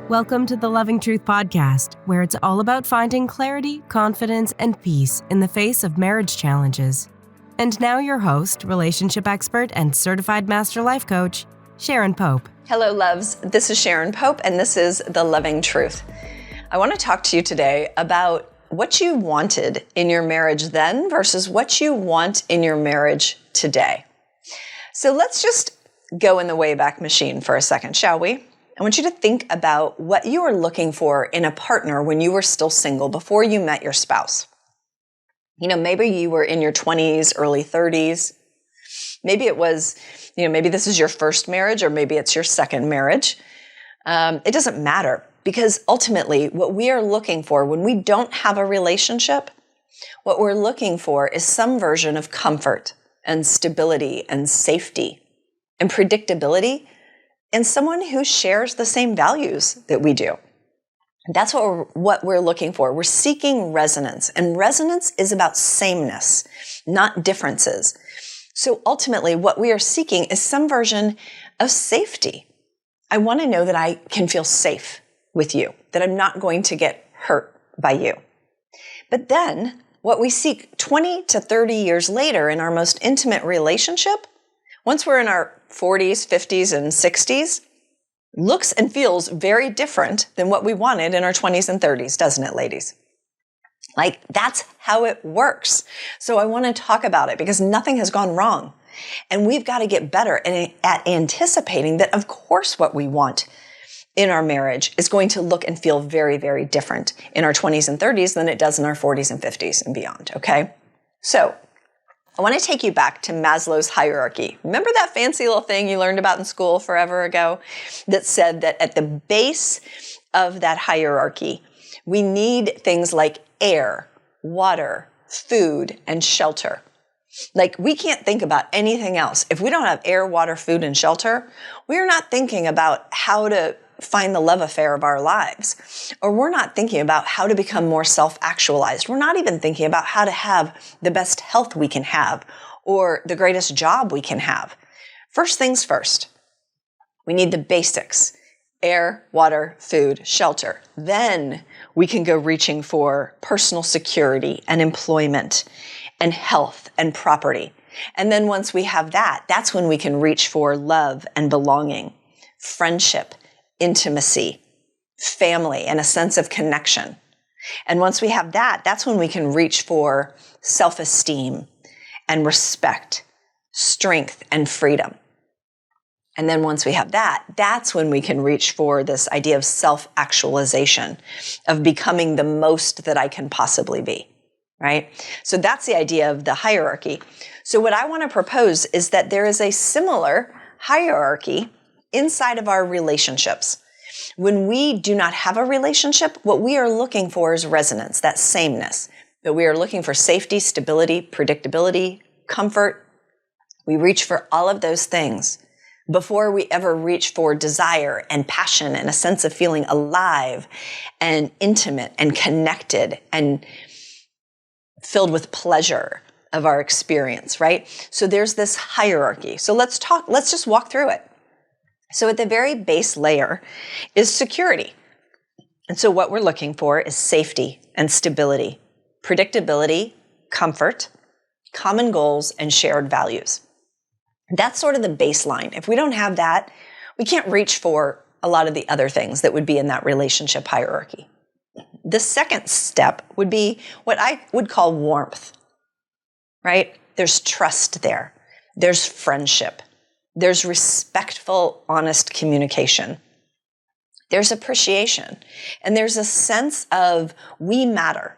Welcome to the Loving Truth Podcast, where it's all about finding clarity, confidence, and peace in the face of marriage challenges. And now your host, relationship expert, and certified master life coach, Sharon Pope. Hello, loves. This is Sharon Pope, and this is The Loving Truth. I want to talk to you today about what you wanted in your marriage then versus what you want in your marriage today. So let's just go in the Wayback Machine for a second, shall we? I want you to think about what you were looking for in a partner when you were still single, before you met your spouse. You know, maybe you were in your 20s, early 30s. Maybe it was, maybe this is your first marriage, or maybe it's your second marriage. It doesn't matter, because ultimately what we are looking for when we don't have a relationship, what we're looking for is some version of comfort and stability and safety and predictability, and someone who shares the same values that we do. That's what we're looking for. We're seeking resonance, and resonance is about sameness, not differences. So ultimately, what we are seeking is some version of safety. I want to know that I can feel safe with you, that I'm not going to get hurt by you. But then, what we seek 20 to 30 years later in our most intimate relationship, once we're in our 40s, 50s, and 60s, looks and feels very different than what we wanted in our 20s and 30s, doesn't it, ladies? Like, that's how it works. So I want to talk about it because nothing has gone wrong. And we've got to get better at anticipating that, of course, what we want in our marriage is going to look and feel very, very different in our 20s and 30s than it does in our 40s and 50s and beyond, okay? So I want to take you back to Maslow's hierarchy. Remember that fancy little thing you learned about in school forever ago that said that at the base of that hierarchy, we need things like air, water, food, and shelter. Like, we can't think about anything else. If we don't have air, water, food, and shelter, we're not thinking about how to find the love affair of our lives. Or we're not thinking about how to become more self-actualized. We're not even thinking about how to have the best health we can have or the greatest job we can have. First things first, we need the basics: air, water, food, shelter. Then we can go reaching for personal security and employment and health and property. And then once we have that, that's when we can reach for love and belonging, friendship, intimacy, family, and a sense of connection. And once we have that, that's when we can reach for self-esteem and respect, strength, and freedom. And then once we have that, that's when we can reach for this idea of self-actualization, of becoming the most that I can possibly be, right? So that's the idea of the hierarchy. So what I want to propose is that there is a similar hierarchy inside of our relationships. When we do not have a relationship, what we are looking for is resonance, that sameness. That we are looking for safety, stability, predictability, comfort. We reach for all of those things before we ever reach for desire and passion and a sense of feeling alive and intimate and connected and filled with pleasure of our experience, right? So there's this hierarchy. So let's just walk through it. So at the very base layer is security. And so what we're looking for is safety and stability, predictability, comfort, common goals, and shared values. That's sort of the baseline. If we don't have that, we can't reach for a lot of the other things that would be in that relationship hierarchy. The second step would be what I would call warmth, right? There's trust there. There's friendship. There's respectful, honest communication. There's appreciation. And there's a sense of we matter.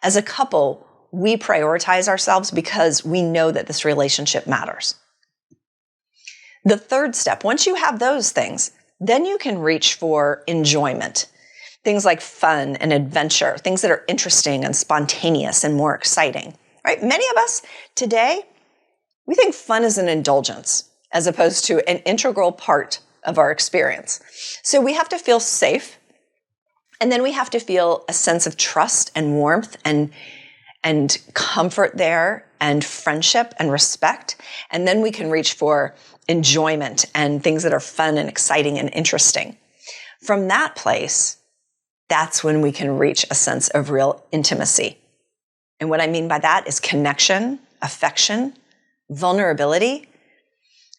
As a couple, we prioritize ourselves because we know that this relationship matters. The third step, once you have those things, then you can reach for enjoyment. Things like fun and adventure, things that are interesting and spontaneous and more exciting, right? Many of us today, we think fun is an indulgence as opposed to an integral part of our experience. So we have to feel safe, and then we have to feel a sense of trust and warmth and comfort there, and friendship and respect. And then we can reach for enjoyment and things that are fun and exciting and interesting. From that place, that's when we can reach a sense of real intimacy. And what I mean by that is connection, affection, vulnerability,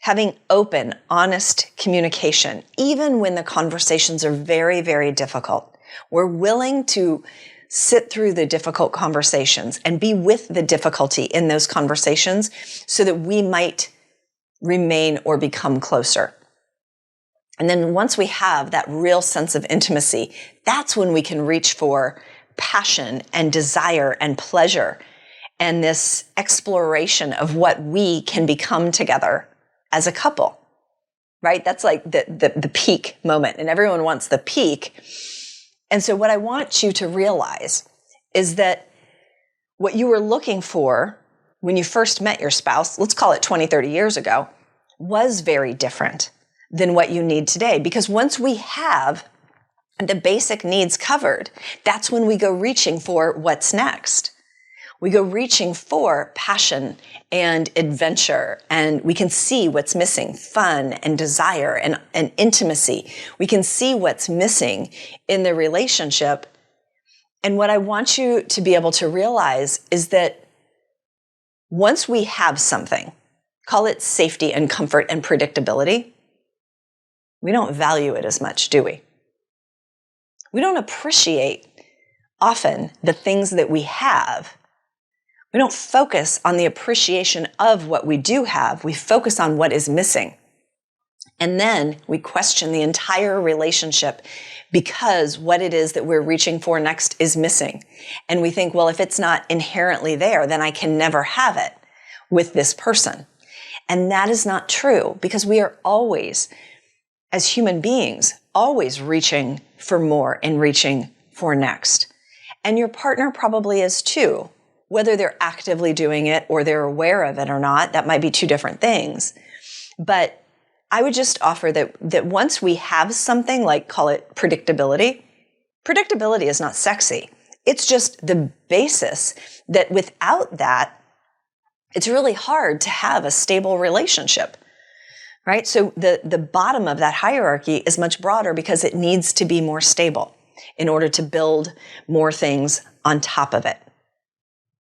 having open, honest communication, even when the conversations are very, very difficult. We're willing to sit through the difficult conversations and be with the difficulty in those conversations so that we might remain or become closer. And then once we have that real sense of intimacy, that's when we can reach for passion and desire and pleasure and this exploration of what we can become together as a couple, right? That's like the peak moment, and everyone wants the peak. And so what I want you to realize is that what you were looking for when you first met your spouse, let's call it 20, 30 years ago, was very different than what you need today. Because once we have the basic needs covered, that's when we go reaching for what's next. We go reaching for passion and adventure, and we can see what's missing, fun and desire and intimacy. We can see what's missing in the relationship. And what I want you to be able to realize is that once we have something, call it safety and comfort and predictability, we don't value it as much, do we? We don't appreciate often the things that we have. We don't focus on the appreciation of what we do have. We focus on what is missing. And then we question the entire relationship because what it is that we're reaching for next is missing. And we think, well, if it's not inherently there, then I can never have it with this person. And that is not true, because we are always, as human beings, always reaching for more and reaching for next. And your partner probably is too. Whether they're actively doing it or they're aware of it or not, that might be two different things. But I would just offer that once we have something, like call it predictability is not sexy. It's just the basis that without that, it's really hard to have a stable relationship, right? So the bottom of that hierarchy is much broader because it needs to be more stable in order to build more things on top of it.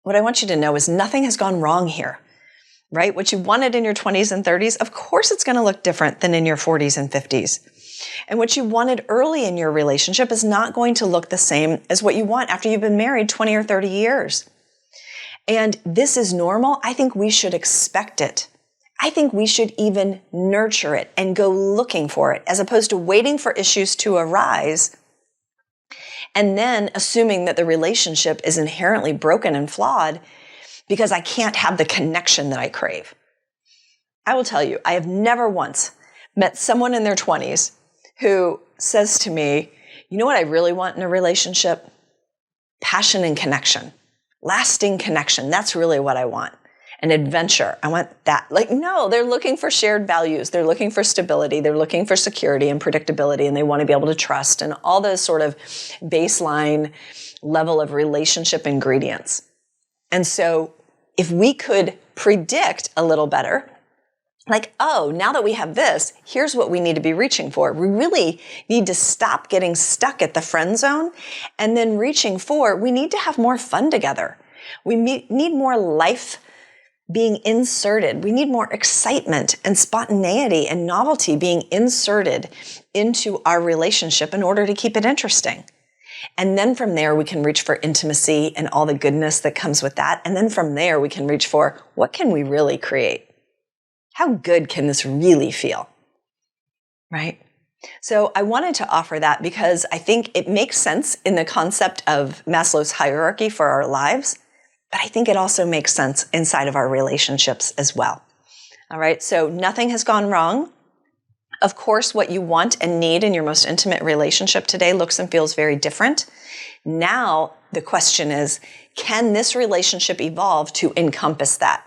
What I want you to know is nothing has gone wrong here, right? What you wanted in your 20s and 30s, of course it's going to look different than in your 40s and 50s. And what you wanted early in your relationship is not going to look the same as what you want after you've been married 20 or 30 years. And this is normal. I think we should expect it. I think we should even nurture it and go looking for it, as opposed to waiting for issues to arise and then assuming that the relationship is inherently broken and flawed because I can't have the connection that I crave. I will tell you, I have never once met someone in their 20s who says to me, you know what I really want in a relationship? Passion and connection. Lasting connection. That's really what I want. An adventure. I want that. No, they're looking for shared values. They're looking for stability. They're looking for security and predictability, and they want to be able to trust and all those sort of baseline level of relationship ingredients. And so if we could predict a little better, now that we have this, here's what we need to be reaching for. We really need to stop getting stuck at the friend zone and then reaching for, we need to have more fun together. We need more life being inserted. We need more excitement and spontaneity and novelty being inserted into our relationship in order to keep it interesting. And then from there, we can reach for intimacy and all the goodness that comes with that. And then from there, we can reach for, what can we really create? How good can this really feel? Right? So I wanted to offer that because I think it makes sense in the concept of Maslow's hierarchy for our lives. But I think it also makes sense inside of our relationships as well. All right, so nothing has gone wrong. Of course, what you want and need in your most intimate relationship today looks and feels very different. Now, the question is, can this relationship evolve to encompass that?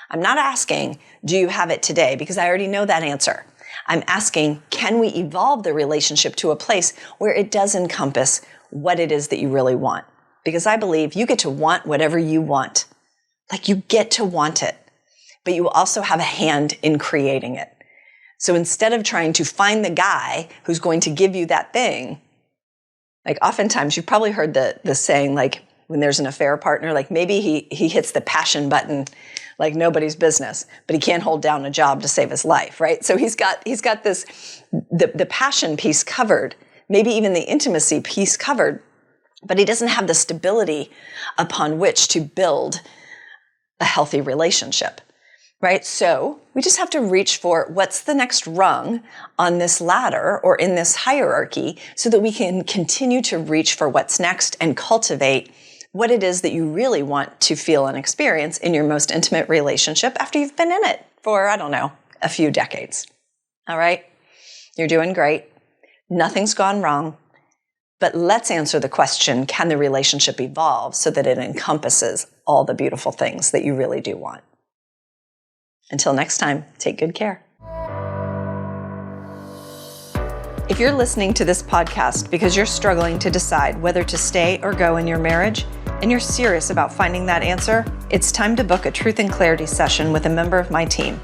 I'm not asking, do you have it today? Because I already know that answer. I'm asking, can we evolve the relationship to a place where it does encompass what it is that you really want? Because I believe you get to want whatever you want. You get to want it, but you also have a hand in creating it. So instead of trying to find the guy who's going to give you that thing, like oftentimes you've probably heard the saying, like when there's an affair partner, like maybe he hits the passion button like nobody's business, but he can't hold down a job to save his life, right? So he's got this, the passion piece covered, maybe even the intimacy piece covered, but he doesn't have the stability upon which to build a healthy relationship, right? So we just have to reach for what's the next rung on this ladder or in this hierarchy so that we can continue to reach for what's next and cultivate what it is that you really want to feel and experience in your most intimate relationship after you've been in it for, I don't know, a few decades. All right? You're doing great. Nothing's gone wrong. But let's answer the question, can the relationship evolve so that it encompasses all the beautiful things that you really do want? Until next time, take good care. If you're listening to this podcast because you're struggling to decide whether to stay or go in your marriage, and you're serious about finding that answer, it's time to book a Truth and Clarity session with a member of my team.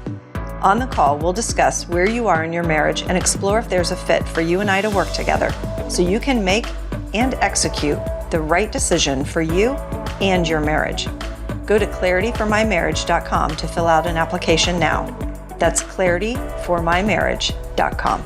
On the call, we'll discuss where you are in your marriage and explore if there's a fit for you and I to work together so you can make and execute the right decision for you and your marriage. Go to clarityformymarriage.com to fill out an application now. That's clarityformymarriage.com.